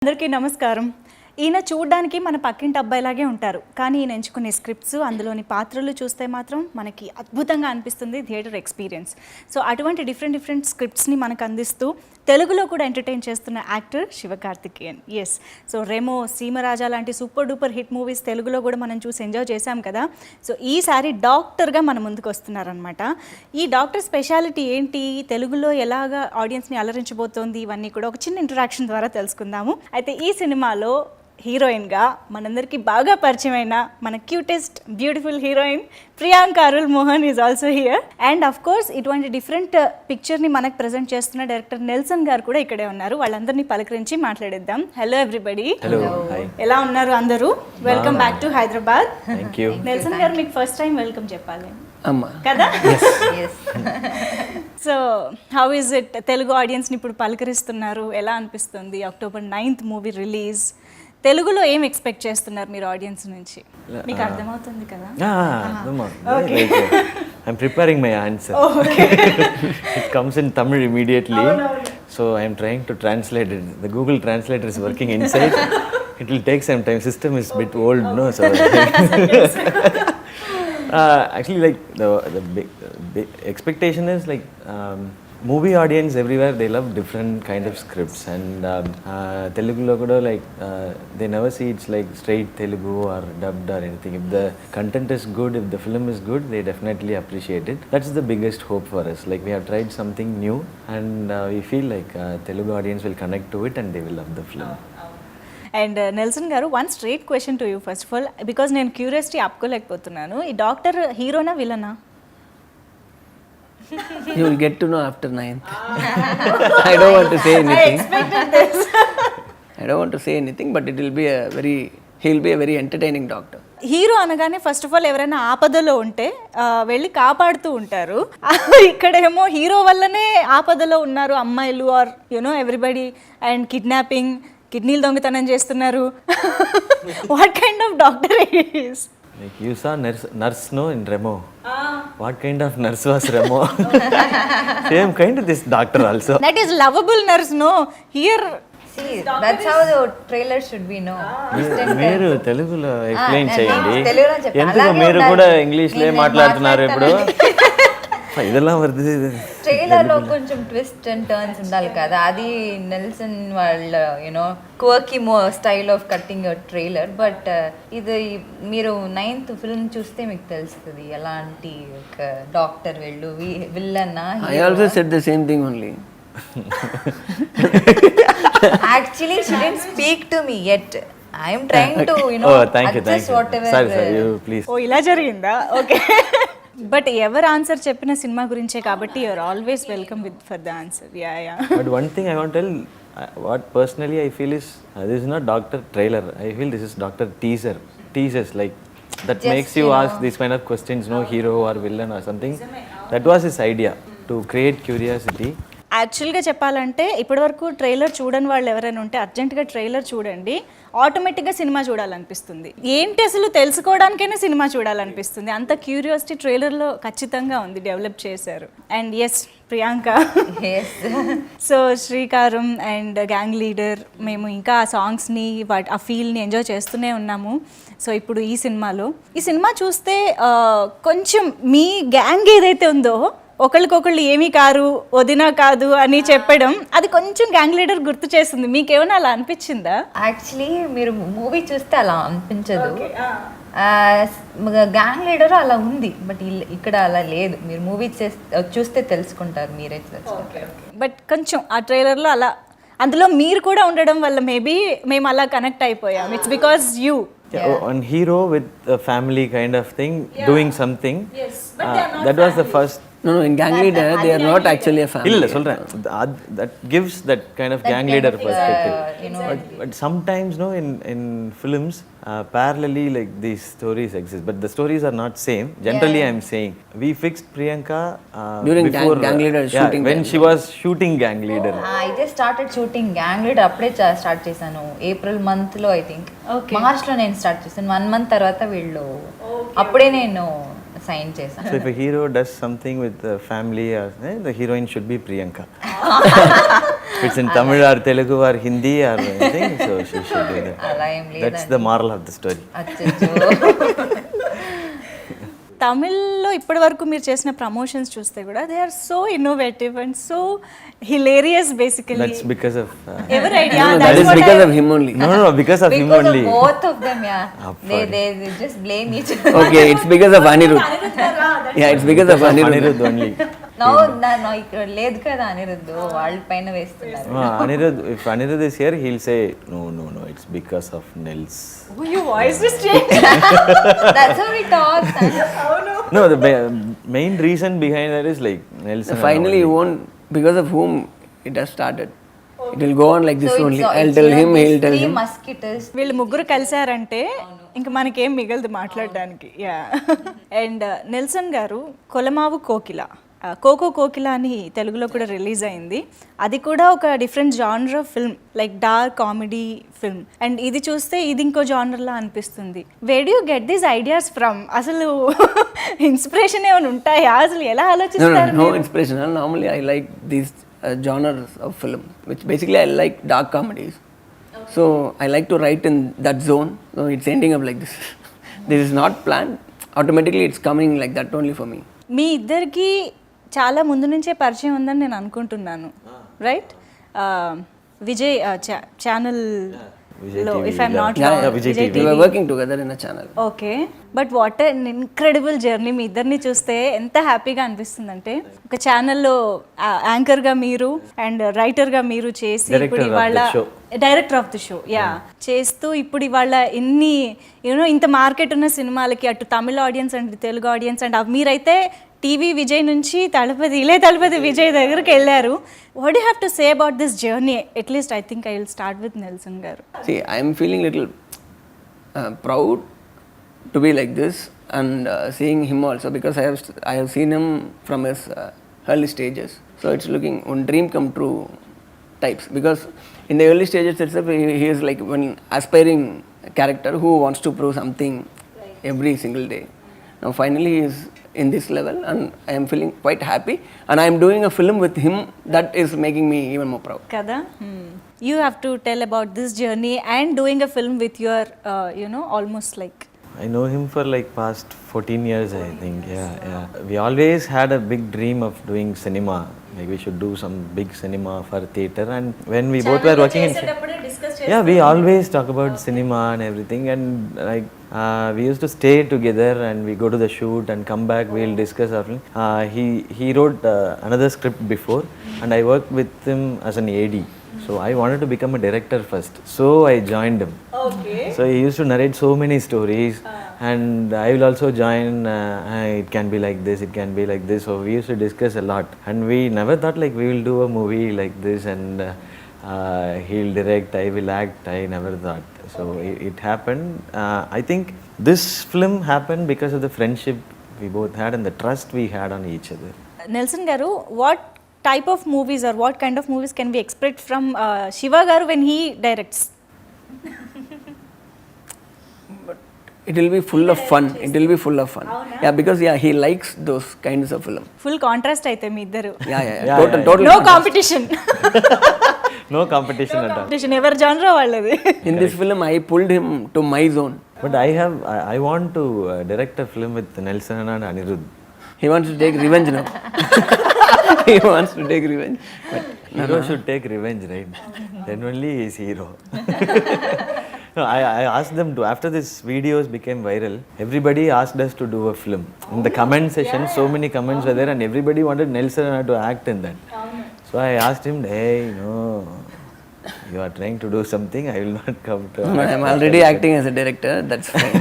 అందరికీ నమస్కారం. ఈయన చూడడానికి మన పక్కింటి అబ్బాయిలాగే ఉంటారు, కానీ ఈయన ఎంచుకునే స్క్రిప్ట్స్, అందులోని పాత్రలు చూస్తే మాత్రం మనకి అద్భుతంగా అనిపిస్తుంది థియేటర్ ఎక్స్పీరియన్స్. సో అటువంటి డిఫరెంట్ స్క్రిప్ట్స్ని మనకు అందిస్తూ తెలుగులో కూడా ఎంటర్టైన్ చేస్తున్న actor Sivakarthikeyan. Yes, so Remo, Seemaraja లాంటి సూపర్ డూపర్ హిట్ మూవీస్ తెలుగులో కూడా మనం చూసి ఎంజాయ్ చేశాం కదా. సో ఈసారి డాక్టర్గా మన ముందుకు వస్తున్నారనమాట. ఈ డాక్టర్ స్పెషాలిటీ ఏంటి, తెలుగులో ఎలాగా ఆడియన్స్ని అలరించబోతోంది, ఇవన్నీ కూడా ఒక చిన్న ఇంటరాక్షన్ ద్వారా తెలుసుకుందాము. అయితే ఈ సినిమాలో హీరోయిన్గా మనందరికీ బాగా పరిచయమైన మన cutest beautiful heroine Priyanka Arul Mohan is also here. And of course ఇటువంటి డిఫరెంట్ పిక్చర్ని మనకు ప్రజెంట్ చేస్తున్న డైరెక్టర్ నెల్సన్ గారు కూడా ఇక్కడే ఉన్నారు. వాళ్ళందరినీ పలకరించి మాట్లాడేద్దాం. హలో ఎవ్రీబడి, ఎలా ఉన్నారు అందరూ? Welcome back to Hyderabad. Nelson గారు, మీకు ఫస్ట్ టైం వెల్కమ్ చెప్పాలి కదా. So how is it, Telugu ఆడియన్స్ని ఇప్పుడు పలకరిస్తున్నారు, ఎలా అనిపిస్తుంది? October 9th movie release. తెలుగులో ఏం ఎక్స్పెక్ట్ చేస్తున్నారు మీరు ఆడియన్స్ నుంచి? మీకు అర్థమవుతుంది కదా? I'm preparing my answer. It comes in Tamil immediately. So I'm trying to translate it. The Google Translator is working inside. It will take some time. System is a bit old, no? So actually, like the big expectation is like movie audience everywhere, they love different kind of scripts, and Telugu lo kuda like they never see it's like straight Telugu or dubbed or anything. If the content is good, if the film is good, they definitely appreciate it. That's the biggest hope for us. Like we have tried something new, and we feel like Telugu audience will connect to it and they will love the film. And Nelson గారు, one straight question to you first of all, because నేను curiosity ఆపుకోలేకపోతున్నాను. ఈ doctor హీరోనా విలనా? You will get to know after 9th. I don't want to say anything. I expected this. I don't want to say anything, but it will be he'll be a very entertaining doctor. Hero అనగానే first of all ఎవరైనా ఆపదలో ఉంటే వెళ్ళి కాపాడుతూ ఉంటారు. ఇక్కడేమో hero వల్లనే ఆపదలో ఉన్నారు అమ్మాయిలు, are you know everybody, and kidnapping, కిడ్నీలు దొంగతనం చేస్తున్నారు. What kind of doctor is? Like you saw nurse no in Remo. What kind of nurse was Remo? Same kind of this doctor also. That is lovable nurse, no? Here see, that's how the trailer should be, no? మీరు తెలుగులో explain చేయండి. తెలుగులో చెప్పండి. ఎందుకు మీరు కూడా ఇంగ్లీష్లో మాట్లాడుతున్నారు ఇప్పుడు? ఇదెல்லாம் வருது. ట్రైలర్ లో కొంచెం ట్విస్ట్ అండ్ టర్న్స్ ఉండాలి కదా, అది నెల్సన్ వాళ్ళ you know quirky style of cutting trailer. But ఇది మీరు 9th ఫిల్మ్ చూస్తే మీకు తెలుస్తుంది ఎలాంటి ఒక డాక్టర్ వెళ్ళు విల్లన్నా. I also said the same thing only. Actually she didn't speak to me yet. I am trying to thank you. whatever. Sorry, you please. ఓ ఇలా జరిగిందా? ఓకే. బట్ ఎవరు ఆన్సర్ చెప్పిన సినిమా గురించే కాబట్టి you're always welcome with for the answer. Yeah But one thing I want to tell, what personally I feel is this is not doctor trailer. I feel this is doctor teasers like that just makes you ask these kind of questions, no hero or villain or something. That was his idea, to create curiosity. యాక్చువల్గా చెప్పాలంటే ఇప్పటివరకు trailer చూడని వాళ్ళు ఎవరైనా ఉంటే అర్జెంటుగా trailer చూడండి, ఆటోమేటిక్గా సినిమా చూడాలనిపిస్తుంది. ఏంటి అసలు తెలుసుకోవడానికైనా సినిమా చూడాలనిపిస్తుంది. అంత క్యూరియాసిటీ ట్రైలర్లో ఖచ్చితంగా ఉంది, డెవలప్ చేశారు. అండ్ ఎస్, ప్రియాంక, సో శ్రీకారం అండ్ గ్యాంగ్ లీడర్, మేము ఇంకా ఆ సాంగ్స్ని ఆ ఫీల్ని ఎంజాయ్ చేస్తూనే ఉన్నాము. సో ఇప్పుడు ఈ సినిమా చూస్తే కొంచెం మీ గ్యాంగ్ ఏదైతే ఉందో, ఒకళ్ళకొకళ్ళు ఏమీ కారు, వదినా కాదు అని చెప్పడం, అది కొంచెం గ్యాంగ్ లీడర్ గుర్తు చేస్తుంది. మీకేమైనా అలా అనిపించిందా? యాక్చువల్లీ మీరు మూవీ చూస్తే అలా అనిపించదు. గ్యాంగ్ లీడర్ అలా ఉంది, బట్ ఇక్కడ అలా లేదు. మీరు మూవీ చూస్తే తెలుసుకుంటారు, మీరే తెలుసుకుంటారు. బట్ కొంచెం ఆ ట్రైలర్లో అలా, అందులో మీరు కూడా ఉండడం వల్ల మేబీ మేము అలా కనెక్ట్ అయిపోయాం. It's because you One hero with a family kind of thing, doing something. Yes, but they are not that was the first. No, in gang leader they are not actually a family. illa solren that gives that kind of gang leader perspective. But sometimes no, in films parallelly like these stories exist, but the stories are not same. Generally I am saying we fixed Priyanka during before gang leader shooting, when she was shooting gang leader. I just started shooting gang leader అప్పుడే start చేశాను, April month లో. I think March లో నేను start చేశాను. 1 month తర్వాత వీళ్ళు అప్పుడే నేను సైన్ చేశాను. So if a hero does something with the family, the heroine should be Priyanka. it's in Tamil or Telugu or Hindi or anything, so she should do that. అలా ఏం That's the moral of the story. అచ్చచ్చో. తమిళ్లో ఇప్పటి వరకు మీరు చేసిన promotions చూస్తే కూడా they are so innovative and so hilarious basically. That's because of ఎవరి idea? That is because of him only. no, because of him Because of only. both of them, yeah. They just blame each other. Okay, it's because of Anirudh. Yeah, it's because of Anirudh. Anirudh only. No, ఇక్కడ లేదు కదా అనిరుద్ధు, వాళ్ళ పైన వేస్తున్నారు. Anirudh, if Anirudh is here, he'll say, no, it's because of Nels. Oh, your voice is changing. That's how we talk. No, the main reason behind that is like Nelson. So finally, you won't, because of whom it has started. It will go on like this So only. it's- I'll it's, tell you know, him, these he'll tell three him. musketeers. వీళ్ళు ముగ్గురు కలిసారంటే ఇంకా మనకేం మిగలదు మాట్లాడడానికి. Yeah. And Nelson గారు కొలమావు కోకిల, cocoa కోకిల అని తెలుగులో కూడా రిలీజ్ అయింది. అది కూడా ఒక different genre film, like dark comedy film. And ఇది చూస్తే ఇది ఇంకో జానర్లా అనిపిస్తుంది. Where do you get these ideas from? అసలు ఇన్స్పిరేషన్ ఏమైనా ఉంటాయా? అసలు ఎలా ఆలోచిస్తారు? No inspiration. Normally, I like these genres of film, which basically I like dark comedies. So I like to write in that zone. So it's ending up like this. This is not planned. Automatically, it's coming like that only for me. మీ ఇద్దరికి చాలా ముందు నుంచే పరిచయం ఉందని నేను అనుకుంటున్నాను, right? Vijay channel లో, if I'm not wrong, Vijay Vijay We were working together in a channel. Okay. But what an incredible journey. మీ ఇద్దరిని చూస్తే ఎంత హ్యాపీగా అనిపిస్తుందంటే, ఒక ఛానల్లో యాంకర్గా మీరు అండ్ రైటర్గా మీరు చేసి ఇప్పుడు ఇవాళ director of the show, yeah, చేస్తూ ఇప్పుడు ఇవాళ ఇన్ని యూనో ఇంత మార్కెట్ ఉన్న సినిమాలకి అటు Tamil audience and Telugu audience and మీరైతే టీవీ విజయ్ నుంచి తలపతి విజయ్ దగ్గరికి వెళ్ళారు. What you have to say about this journey? At least I think I will start with Nelson గారు. See, I am feeling little proud to be like this and seeing him also, because I have seen him from his early stages. So it's looking one dream come true types, because in the early stages itself he is like one aspiring character who wants to prove something every single day. Now finally he is in this level and I am feeling quite happy, and I am doing a film with him that is making me even more proud. కదా. You have to tell about this journey and doing a film with your you know almost like. I know him for like past 14 years, I think. Yeah. We always had a big dream of doing cinema. Like we should do some big cinema for theater. And when we both were working in, yeah, we always talk about cinema and everything. And like we used to stay together and we go to the shoot and come back. We'll discuss our film. He wrote another script before, and I worked with him as an AD. So I wanted to become a director first. So I joined him. Okay. So he used to narrate so many stories, and I will also join. It can be like this, it can be like this. So we used to discuss a lot, and we never thought like we will do a movie like this, and he'll direct, I will act. I never thought. So it happened. I think this film happened because of the friendship we both had and the trust we had on each other. Nelson గారు, what type of movies or what kind of movies can we expect from Shiva garu when he directs? But it will be full of fun. It will be full of fun. Yeah, because he likes those kinds of film. Full contrast అయితే మీ ఇద్దరు. Yeah. Total. No contrast. competition. No competition at all. Competition ఎవరి genre వాళ్ళది. In this film, I pulled him to my zone. But I want to direct a film with Nelson and Anirudh. He wants to take revenge now. He wants to take revenge. But Hero should take revenge, right? Then only he is hero. No, I asked them to, after this videos became viral, everybody asked us to do a film. In the comment section, so many comments were there and everybody wanted Nelson to act in that. So I asked him, hey, no, you are trying to do something, I will not come to. I am already acting as a director. That's fine.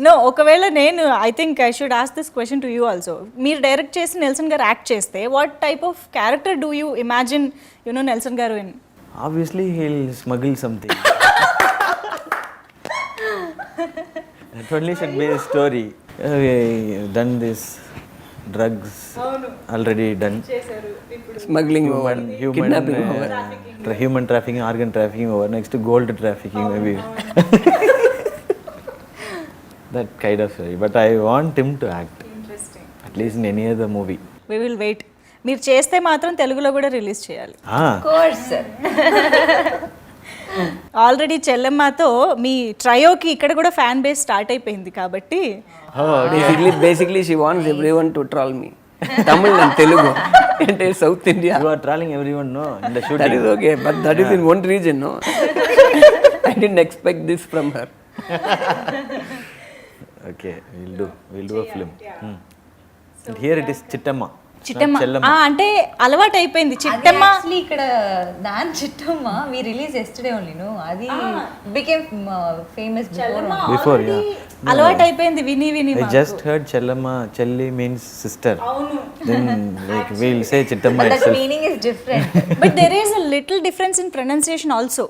నో, ఒకవేళ నేను I think I should ask this question to you also. మీరు direct చేసి Nelson గారు act చేస్తే what type of character do you imagine you know Nelson గారు in? Obviously, he'll smuggle something. That only should be a story. We done this, drugs already done. Smuggling over, kidnapping over. Human trafficking, organ trafficking over. Next to gold trafficking maybe. That kind of story. But I want him to act. Interesting. At least in any other movie. We will wait. మీరు చేస్తే మాత్రం తెలుగులో కూడా release చేయాలి. Course already చెల్లెమ్మతో మీ ట్రయోకి ఇక్కడ కూడా fan base start అయిపోయింది కాబట్టి basically she wants everyone to troll me. Tamil and Telugu. Entire South India. You are trolling everyone, no? In the That shooting. is okay, but that is in one region, no? I didn't expect this from her. Okay, we'll do a film. And here it is Chittamma. Chittamma Chellamma. అంటే అలవాటు అయిపోయింది Chittamma. Actually ఇక్కడ దాని Chittamma we release yesterday only no అది became famous Before, yeah. అలవాటు అయిపోయింది విని విని I just heard Chellamma. Chelli means sister. Then like we'll say Chittamma that itself. Meaning is different. But there is a little difference in pronunciation also.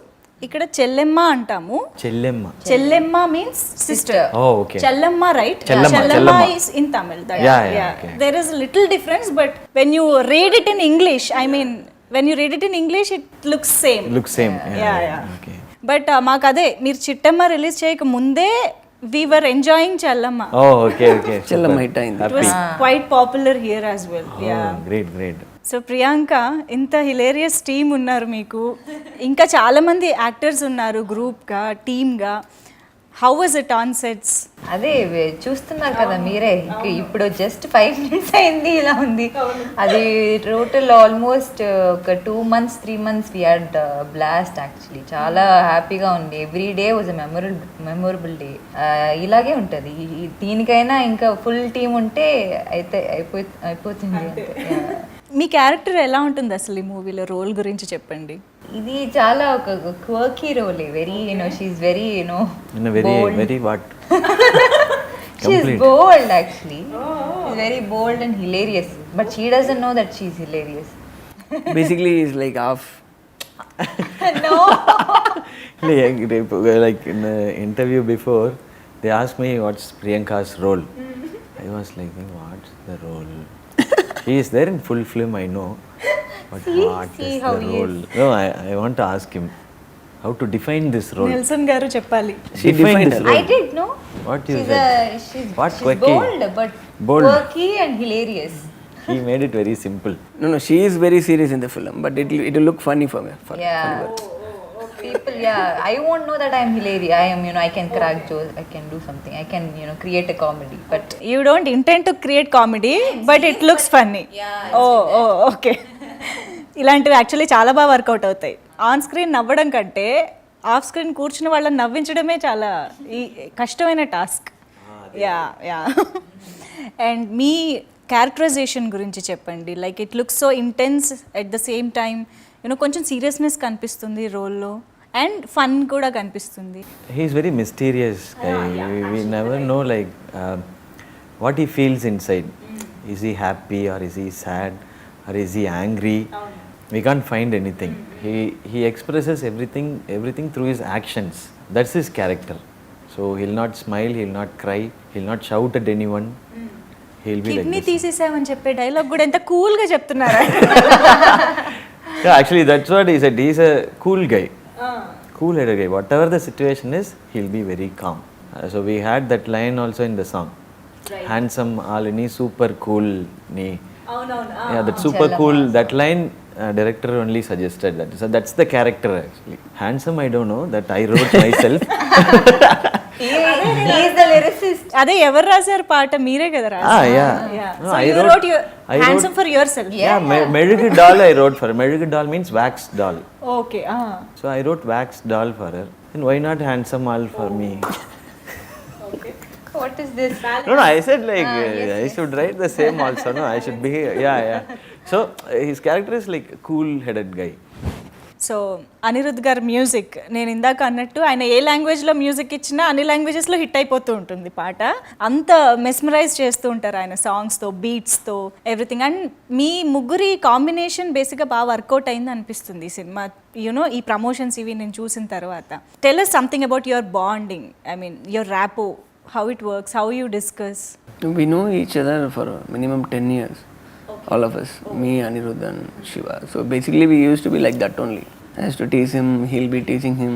ఇక్కడ చెల్లెమ్మ అంటాము, Chellamma. Chellemma means sister. Oh, okay. Chellamma right? Chellamma, Chellamma Chellamma. is in Tamil. Yeah, okay. There is a little difference, but when you read it in English, I mean, when you read it in English, it looks same. Looks same. Yeah. Okay. But మాకు అదే మీరు Chittamma release చేయక ముందే we were enjoying Chellamma. Oh, okay. Chellamma Super. hit అయింది. It was quite popular here as well. Yeah. Oh, great. So Priyanka, ఇంత hilarious team ఉన్నారు మీకు, ఇంకా చాలామంది యాక్టర్స్ ఉన్నారు గ్రూప్గా టీమ్గా. How was it on sets? అదే చూస్తున్నారు కదా మీరే, ఇప్పుడు జస్ట్ 5 minutes అయింది ఇలా ఉంది. అది టోటల్ ఆల్మోస్ట్ ఒక 2 months 3 months we had blast. Actually చాలా హ్యాపీగా ఉంది. Every day was a memorable day. ఇలాగే ఉంటుంది. దీనికైనా ఇంకా ఫుల్ టీమ్ ఉంటే అయితే అయిపోతుంది అంతే. మీ క్యారెక్టర్ ఎలా ఉంటుంది అసలు ఈ మూవీలో? రోల్ గురించి చెప్పండి. ఇది చాలా ఒక quirky role. Very she's very In a very what? She's Complete. Bold actually. She's very bold and hilarious, but she doesn't know that she's hilarious. Basically, it's like half. Like in the interview before, they asked me what's Priyanka's role. I was like, what's the role? She is there in full film, I know. But what see is how the he role? No, I want to ask him how to define this role. Nelson గారు చెప్పాలి. She defined this her role. I did know. What you she's said? What she's quirky? bold, but Bold. quirky and hilarious. He made it very simple. No, she is very serious in the film, but it will look funny for me. Yeah. funny words. People, I won't know that I'm hilarious. I am, I can crack jokes. I can do something. I can, create a comedy. But you don't intend to create comedy, but it looks funny. Okay. ఇలాంటివి actually చాలా బాగా work out అవుతాయి. On screen నవ్వడం కంటే off screen కూర్చుని వాళ్ళని నవ్వించడమే చాలా కష్టమైన టాస్క్. యా. అండ్ మీ క్యారెక్టరైజేషన్ గురించి చెప్పండి. Like it looks so intense at the same time, కొంచెం సీరియస్నెస్ కనిపిస్తుంది రోల్లో, అండ్ ఫన్ కూడా కనిపిస్తుంది. He's very mysterious guy. We never know like what he feels inside. Is he happy or is he sad or is he angry? We can't find anything. He expresses everything through his actions. That's his character. So he'll not smile, he'll not cry, he'll not shout at anyone. He'll be like kidney this. తీసేసామని చెప్పే dialogue కూడా ఎంత కూల్గా చెప్తున్నారా? Yeah, actually that's what he said. He's a cool guy. Cool-headed guy. Whatever the situation is, he'll be very calm. So we had that line also in the song. Handsome, Alini, super cool, ni. Yeah, that super cool. That line, director only suggested that. So that's the character actually. Handsome, I don't know. That I wrote myself. he is the lyricist. అదే ఎవరు రాశారు పాట? మీరే కదా రాశారు. Yeah. No, So I you wrote- wrote your I handsome for yourself. Yeah, Merugu doll I wrote for her. Merugu doll means wax doll. Okay. So I wrote wax doll for her. And why not handsome all for me? What is this? No, I said like I should write the same also. No, I should be yeah. So his character is like a cool-headed guy. So Anirudh గారి music, నేను ఇందాక అన్నట్టు ఆయన ఏ లాంగ్వేజ్లో music ఇచ్చినా అన్ని లాంగ్వేజెస్లో hit అయిపోతూ ఉంటుంది పాట. అంత మెస్మరైజ్ చేస్తూ ఉంటారు ఆయన సాంగ్స్తో, బీట్స్తో, ఎవ్రీథింగ్. అండ్ మీ ముగ్గురి కాంబినేషన్ బేసిక్గా బాగా వర్కౌట్ అయింది అనిపిస్తుంది ఈ సినిమా. ఈ ప్రమోషన్స్ ఇవి నేను చూసిన తర్వాత. Tell us something about your bonding, I mean your rapport, how it works, how you discuss. We know each other for minimum 10 years. All of us, me, Anirudh and Shiva. So basically we used to be like that only. I used to tease him, he'll be teasing him.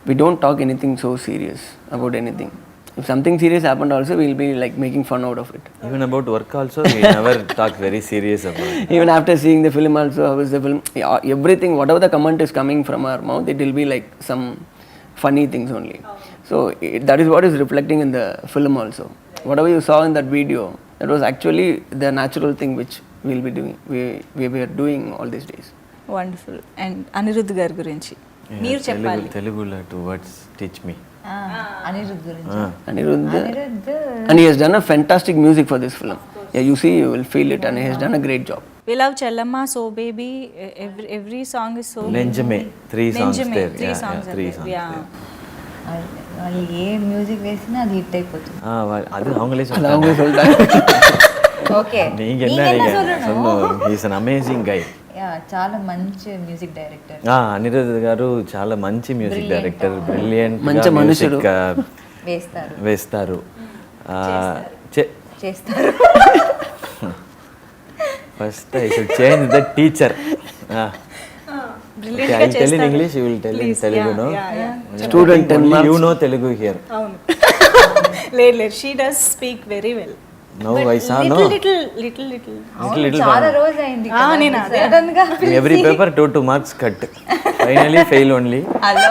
We don't talk anything so serious about anything. If something serious happened also, we'll be like making fun out of it. Even about work also, we never talk very serious about it. Even after seeing the film also, how is the film? Yeah, everything, whatever the comment is coming from our mouth, it will be like some funny things only. So that is what is reflecting in the film also. Whatever you saw in that video, that was actually the natural thing which we'll be doing. We were doing all these days. Wonderful. And Anirudh గారి గురించి మీరు చెప్పాలి. Telugulo two words teach me. Anirudh గురించి. Anirudh, Anirudh and he has done a fantastic music for this film. Yeah, you see, you will feel it, and he has done a great job. We love Chellama, So Baby, every song is so Nenjame, 3 songs Nenjame, there. 3 Yeah, songs yeah, are 3 there. songs Yeah. there. వాళ్ళు ఏ music వేసినా అది hit అయిపోతుంది. அது அவங்களே அது அவங்க சொல்லிட்டாங்க. Okay நீங்க என்ன சொல்லணும். He is an amazing guy. చాలా మంచి మ్యూజిక్ డైరెక్టర్. అనిరుద్ధ్ గారు చాలా మంచి మ్యూజిక్ డైరెక్టర్, బ్రిలియంట్ మంచి మనుషుడు. వేస్తారు చేస్తారు. First I should change the teacher. Brilliant I గా will tell in చేస్తారు. English, you will tell in Telugu, no? Student 10 Only marks. you know Telugu here. అవును. లేదు, she does speak very well. No, I saw, no. Little. చాలా రోజు అయింది నేను అదే. Sudden గా Every paper 2 marks cut. Finally fail only. Hello.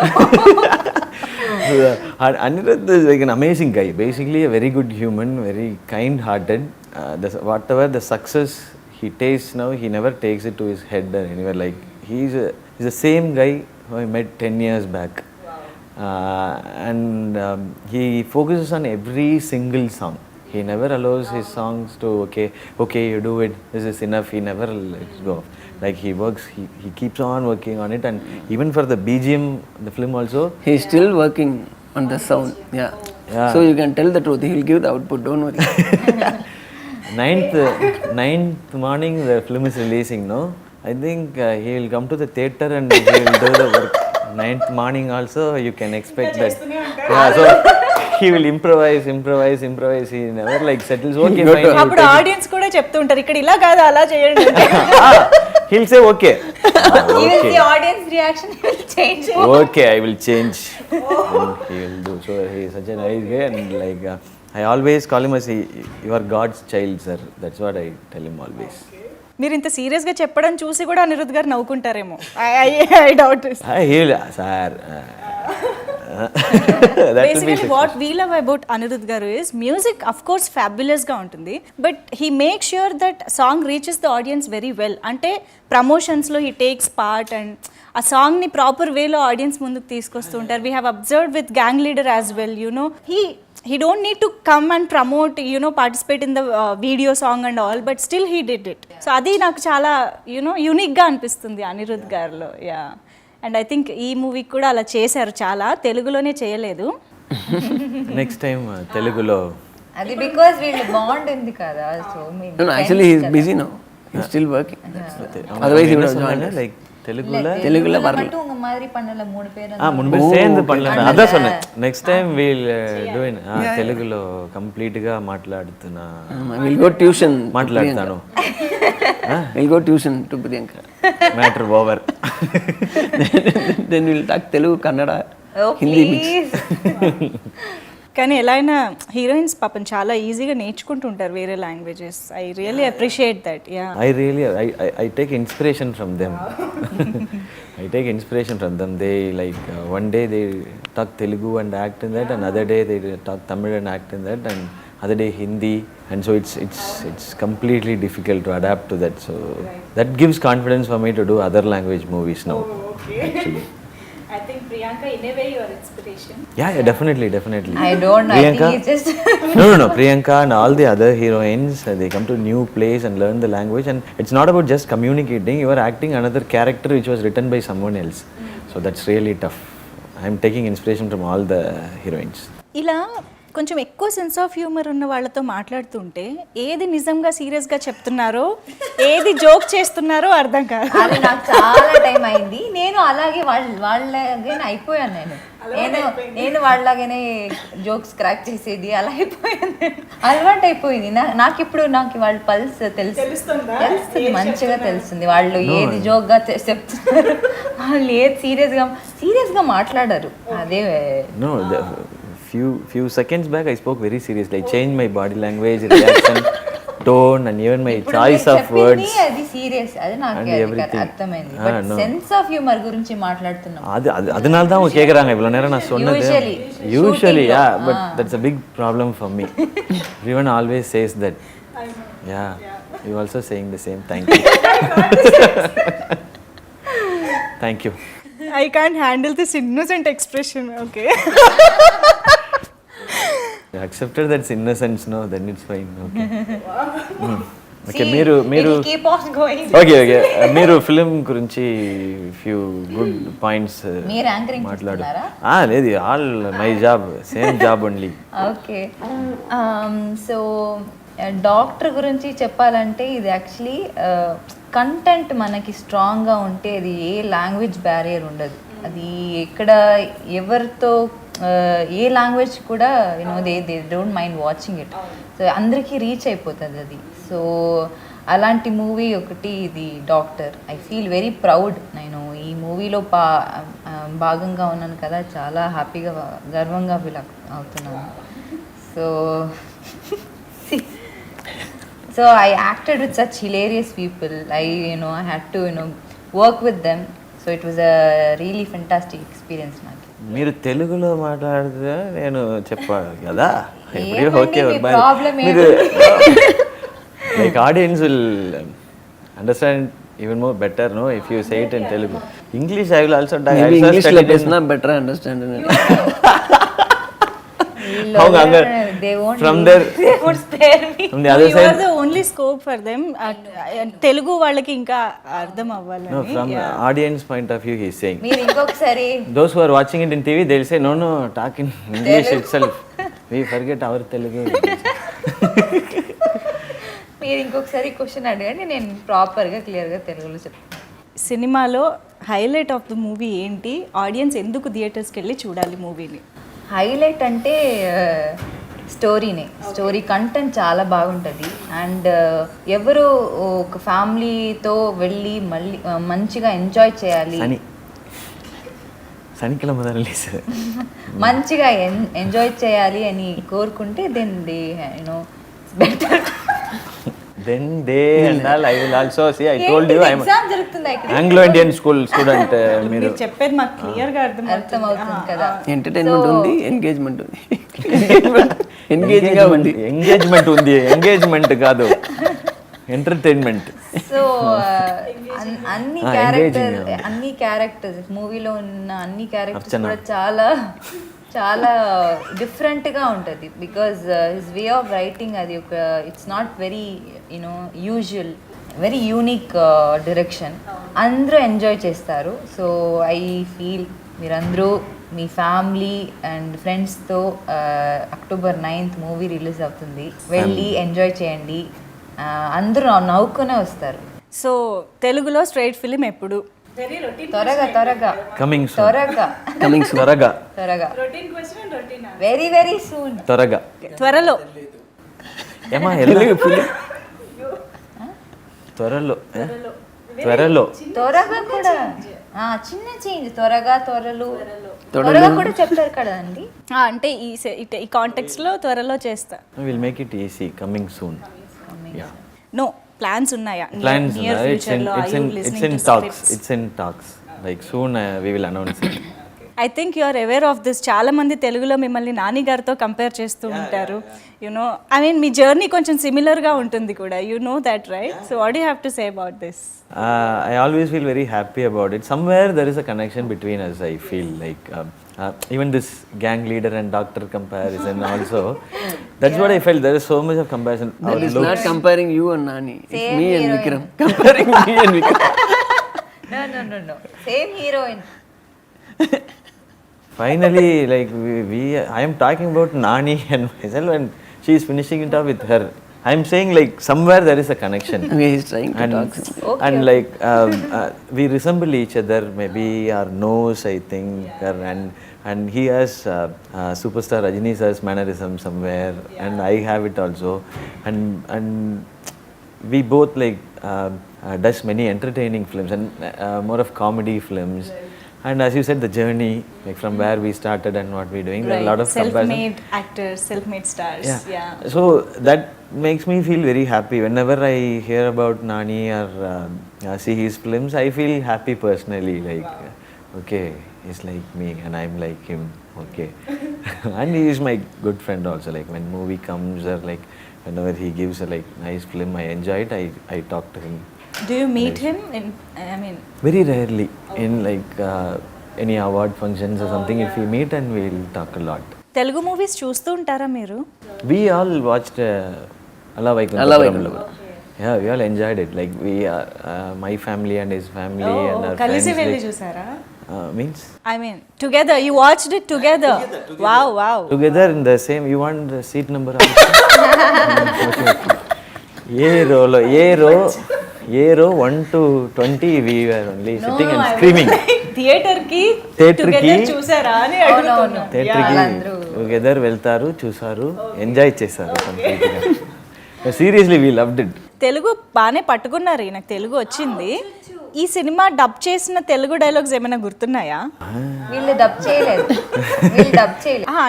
Anirudh is like an amazing guy. Basically a very good human, very kind-hearted. Whatever the success he tastes now, he never takes it to his head or anywhere. Like he's the same guy who I met 10 years back. And he focuses on every single song. He never allows his songs to okay you do it, this is enough. He never lets go. Like he works, he keeps on working on it. And even for the BGM, the film also, He is still working on the sound. Yeah. So you can tell the truth. He will give the output. Don't worry. 9th morning the film is releasing, no? I think he will come to the theater and he will do the work. 9th morning also you can expect that. Yeah, so he will improvise. He never like settles. Okay, fine. you అప్పుడు take it. Audience కూడా చెప్తూ ఉంటారు, ఇక్కడ ఇలా కాదు అలా చేయండి. He'll say okay. Even the audience reaction will change. Okay, I will change. He will do. So he is such a nice guy, and like I always call him as you are God's child, sir. That's what I tell him always. మీరు ఇంత serious గా చెప్పడం చూసి కూడా అనిరుద్ధ్ గారు నవ్వుకుంటారేమో. I doubt. He will, sir. Basically what we love about Anirudh garu is music of course fabulous గా ఉంటుంది, but he make sure that song reaches the audience very well. అంటే ప్రమోషన్స్ లో హీ టేక్స్ పార్ట్ అండ్ ఆ song ని proper వేలో audience ముందుకు తీసుకొస్తూ ఉంటారు. We have observed with gang leader as well, you know he don't need to come and promote, participate in the video song and all, but still he did it. So adi నాకు చాలా unique గా అనిపిస్తుంది అనిరుద్ధ్ గారిలో. Yeah, and I think ఈ movie కూడా అలా చేశారు, చాలా తెలుగులోనే చేయలేదు. Next time Telugulo. అది బికాజ్ వీళ్ళు బాండ్ ఉంది కదా. So No, actually he is busy now. He is still working. Otherwise he would have joined us. Like Teluguல தெலுங்குல வரல. மட்டும் உங்க மாதிரி பண்ணல 3 பேர். முன்பு சேர்ந்து பண்ணல. అదా சொன்னேன். Next time we'll do in తెలుగులో కంప్లీట్ గా మాట్లాడుతున్నా. We'll go tuition. మాట్లాడతాను. We'll go tuition to Priyanka. Matter over. Then we'll talk Telugu, Kannada, Oh, Hindi mix. please. కానీ ఎలా అయినా హీరోయిన్స్ పాపం చాలా ఈజీగా నేర్చుకుంటుంటారు వేరే languages. I really appreciate that. Yeah, I take inspiration from them. I take inspiration from them. They like one day they talk Telugu and act in that, and other day they talk Tamil and act in that, and other day Hindi, and so it's completely difficult to adapt to that. So that gives confidence for me to do other language movies now. Actually. I think Priyanka in a way your inspiration. Yeah, definitely. I don't know. I think it's just No. Priyanka and all the other heroines, they come to new place and learn the language, and it's not about just communicating. You are acting another character which was written by someone else. So that's really tough. I'm taking inspiration from all the heroines. ఇలా కొంచెం ఎక్కువ sense of humour ఉన్న వాళ్ళతో మాట్లాడుతుంటే ఏది నిజంగా సీరియస్గా చెప్తున్నారో ఏది జోక్ చేస్తున్నారో అర్థం కాదు. అది నాకు చాలా టైం అయింది. నేను అలాగే వాళ్ళలాగే అయిపోయాను. నేను వాళ్ళలాగానే జోక్స్ క్రాక్ చేసేది అలా అయిపోయాను. అలవాటు అయిపోయింది నాకు. ఇప్పుడు నాకు వాళ్ళ పల్స్ తెలుస్తుంది, మంచిగా తెలుస్తుంది. వాళ్ళు ఏది జోక్గా చెప్తున్నారు, వాళ్ళు ఏది సీరియస్గా మాట్లాడరు. అదే No, few seconds back I spoke very seriously. I changed my body language, reaction, tone, and even my ఇప్పుడు choice మీరు of చెప్పింది words. అది సీరియస్, అది నాకు And everything. அர்த்தమైంది. Ah, but no. Sense of humour గురించి மாట్లాడుతున్నాం. அதனால தான் அவங்க கேக்குறாங்க இவ்வளவு நேரம் நான் சொன்னது. Usually, Usually, shooting yeah, lo. but that's a big problem for me. Everyone always says that. Yeah, you also saying the same. Thank you. Thank you. I can't handle this innocent expression. Okay. I accepted that's innocence, no, then it's fine. Okay. Okay, See, మీరు it will keep on going. Okay మీరు film గురించి few good points మీరు anchoring మాట్లాడు. చేస్తున్నారా? లేదు, all my job, same job only. Okay, so doctor గురించి చెప్పాలంటే ఇది యాక్చువల్లీ కంటెంట్ మనకి స్ట్రాంగ్గా ఉంటే అది ఏ లాంగ్వేజ్ బ్యారియర్ ఉండదు. అది ఎక్కడ ఎవరితో ఏ లాంగ్వేజ్ కూడా you know they don't mind watching it. So అందరికీ రీచ్ అయిపోతుంది అది. సో అలాంటి మూవీ ఒకటి ఇది doctor. I feel very proud. నేను ఈ మూవీలో భాగంగా ఉన్నాను కదా, చాలా హ్యాపీగా గర్వంగా ఫీల్ అవుతున్నాను. So I acted with such hilarious people. I had to work with them. So it was a really fantastic experience నాకు. మీరు తెలుగులో మాట్లాడితే నేను చెప్పాను కదా, ఏమండి ఓకే మీ problem మీరు like audience will understand even more better, no, if you say it in Telugu. English I will also die. Maybe English like is not better understand. They won't from leave. there, They won't spare me. from the other You are side, the only scope for them. Telugu వాళ్ళకి ఇంకా అర్థం no, అవ్వాలని. from the audience point of view he is saying. మీరు ఇంకొకసారి Those who are watching it in TV, they'll say, no, talk in English itself. We forget our Telugu. మీరు ఇంకొకసారి question అడగండి, నేను ప్రాపర్గా క్లియర్గా తెలుగులో చెప్తాను. సినిమాలో హైలైట్ ఆఫ్ ద మూవీ ఏంటి? ఆడియన్స్ ఎందుకు థియేటర్స్కి వెళ్ళి చూడాలి మూవీని? హైలైట్ అంటే స్టోరీనే. స్టోరీ కంటెంట్ చాలా బాగుంటుంది. అండ్ ఎవరు ఒక ఫ్యామిలీతో వెళ్ళి మళ్ళీ మంచిగా ఎంజాయ్ చేయాలి, சனிக்கிழமை தான் ரிலீஸ். మంచిగా ఎంజాయ్ చేయాలి అని కోరుకుంటే then they better. Then they and all, I will also see. I told you I am exam జరుగుతుంది ఇక్కడ. Anglo-Indian school student. మీరు చెప్పేది మాకు క్లియర్గా అర్థమవుతుంది కదా. ఎంటర్టైన్మెంట్ ఉంది, ఎంగేజ్మెంట్ ఉంది. ఎంగేజింగ్ ఉంది. ఎంగేజ్మెంట్ ఉంది, ఎంగేజ్మెంట్ కాదు, ఎంటర్టైన్మెంట్. సో అన్ని క్యారెక్టర్స్ మూవీలో ఉన్న అన్ని క్యారెక్టర్స్ కూడా చాలా చాలా డిఫరెంట్గా ఉంటుంది. Because his way of writing అది ఒక it's not very usual, very unique direction. అందరూ ఎంజాయ్ చేస్తారు. సో ఐ ఫీల్ మీరందరూ మీ ఫ్యామిలీ అండ్ ఫ్రెండ్స్తో అక్టోబర్ 9th మూవీ రిలీజ్ అవుతుంది, వెళ్ళి ఎంజాయ్ చేయండి. అందరూ నవ్వుకునే వస్తారు. సో తెలుగులో స్ట్రైట్ ఫిలిం ఎప్పుడు? త్వరగా కమింగ్ సూన్, త్వరగా త్వరగా వెరీ వెరీ సూన్. త్వరలో ఏమా ఎల్లుగు త్వరలో త్వరగా కూడా చిన్న చేంజ్. త్వరగా కూడా చెప్తారు కదండి. అంటే ఈ కాంటెక్స్ట్ లో త్వరలో చేస్తా. Will make it easy. Coming soon. No plans ఉన్నాయా? Plans, నియర్ ఫ్యూచర్ లో are you listening to scripts? It's in talks. Like soon we will announce it. I think you are aware of this. చాలా మంది తెలుగులో మిమ్మల్ని నాని గారితో compare చేస్తూ ఉంటారు. You know I mean మీ జర్నీ కొంచెం సిమిలర్గా ఉంటుంది కూడా. You know that right? So what you have to say about this? I always feel very happy about it. Somewhere there is a connection between us, I feel like. Even this gang leader and doctor comparison also. That's what I felt. There is so much of comparison. That is not comparing you and Nani. It's Same me and heroine. Vikram. Comparing me and Vikram. No. Same heroine. Finally, like I am talking about Nani and myself, and she is finishing it off with her. I am saying like somewhere there is a connection. Okay, he's trying to talk. And like we resemble each other. Maybe our nose, I think, and he has superstar Rajini sir's mannerism somewhere, and I have it also. And we both like does many entertaining films and more of comedy films. And as you said, the journey, like from where we started and what we're doing, there are a lot of comparison. Self-made actors, self-made stars. Yeah. So that makes me feel very happy. Whenever I hear about Nani or see his films, I feel happy personally. Like, okay, he's like me and I'm like him. Okay. And he is my good friend also. Like when movie comes or like whenever he gives a like nice film, I enjoy it. I talk to him. Do you meet him in, I mean, Very rarely in like any award functions or something. If we meet and we'll talk a lot. Telugu movies చూస్తూ ఉంటారా మీరు? We all watched Alla Alla Vaikuntapuram. Vaikuntapuram. Yeah, we all enjoyed it. Like we are my family and his family and our కలిసి friends. వెళ్ళి Like, చూసారా? means I mean, together. You watched it together. Wow, wow. together in the same. You want the seat number? A row 1 to 20. We were only sitting and screaming. Theatre కి Theatre కి together చూసారా అని అడుగుతున్నా. Theatre కి together వెళ్తారు, చూసారు, enjoy చేశారు కంప్లీట్గా. Seriously we loved it. Telugu బాగానే పట్టుకున్నారు, నాకు తెలుగు వచ్చింది. ఈ సినిమా డబ్ చేసిన తెలుగు డైలాగ్స్ ఏమైనా గుర్తున్నాయా? వీళ్ళు డబ్ చేయలేదు.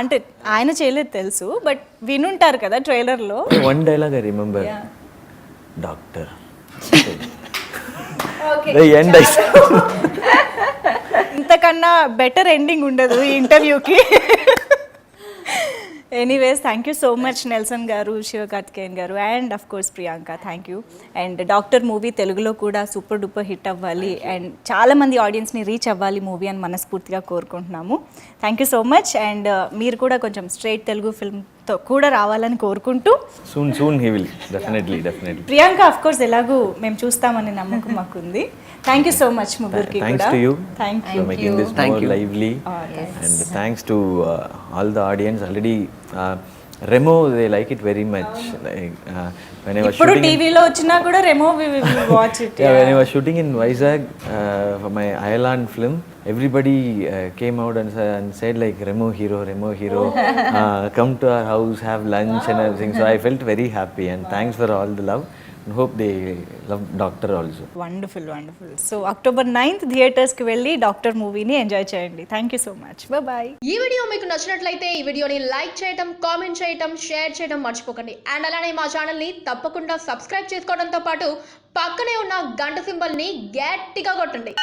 అంటే ఆయన చేయలేదు తెలుసు, బట్ వినుంటారు కదా ట్రైలర్లో. One dialogue I remember, doctor. ఇంతకన్నా బెటర్ ఎండింగ్ ఉండదు ఈ ఇంటర్వ్యూకి. Anyways, thank you so much Nelson గారు, శివకార్తికేయన్ గారు, and of course Priyanka. Thank you. And doctor movie తెలుగులో కూడా సూపర్ డూపర్ హిట్ అవ్వాలి అండ్ చాలామంది ఆడియన్స్ని రీచ్ అవ్వాలి మూవీ అని మనస్ఫూర్తిగా కోరుకుంటున్నాము. Thank you so much. And మీరు కూడా కొంచెం స్ట్రైట్ తెలుగు ఫిల్మ్తో కూడా రావాలని కోరుకుంటూ, soon he will definitely. Priyanka of course ఎలాగూ మేము చూస్తామని నమ్మకం మాకుంది. థ్యాంక్ యూ సో మచ్ ముగ్గురికి Thanks కూడా. to you thank for you. making this more lively. And thanks to all the audience. Already Remo, they like it very much. Like when I was ఇప్పుడు shooting టీవీలో వచ్చినా కూడా Remo watch it. when I was shooting in Vizag for my Ireland film, everybody came out and said like Remo hero, come to our house, have lunch and everything. So I felt very happy and thanks for all the love. And hope they love Doctor also. Wonderful wonderful. So October 9th థియేటర్స్కి వెళ్ళి Doctor మూవీని enjoy చేయండి. Thank you so much. Bye. ఈ video మీకు నచ్చినట్లయితే ఈ వీడియోని like చేయటం, కామెంట్ చేయటం, షేర్ చేయడం మర్చిపోకండి. అండ్ అలానే మా ఛానల్ని తప్పకుండా సబ్స్క్రైబ్ చేసుకోవడంతో పాటు పక్కనే ఉన్న గంట సింబల్ని గట్టిగా కొట్టండి.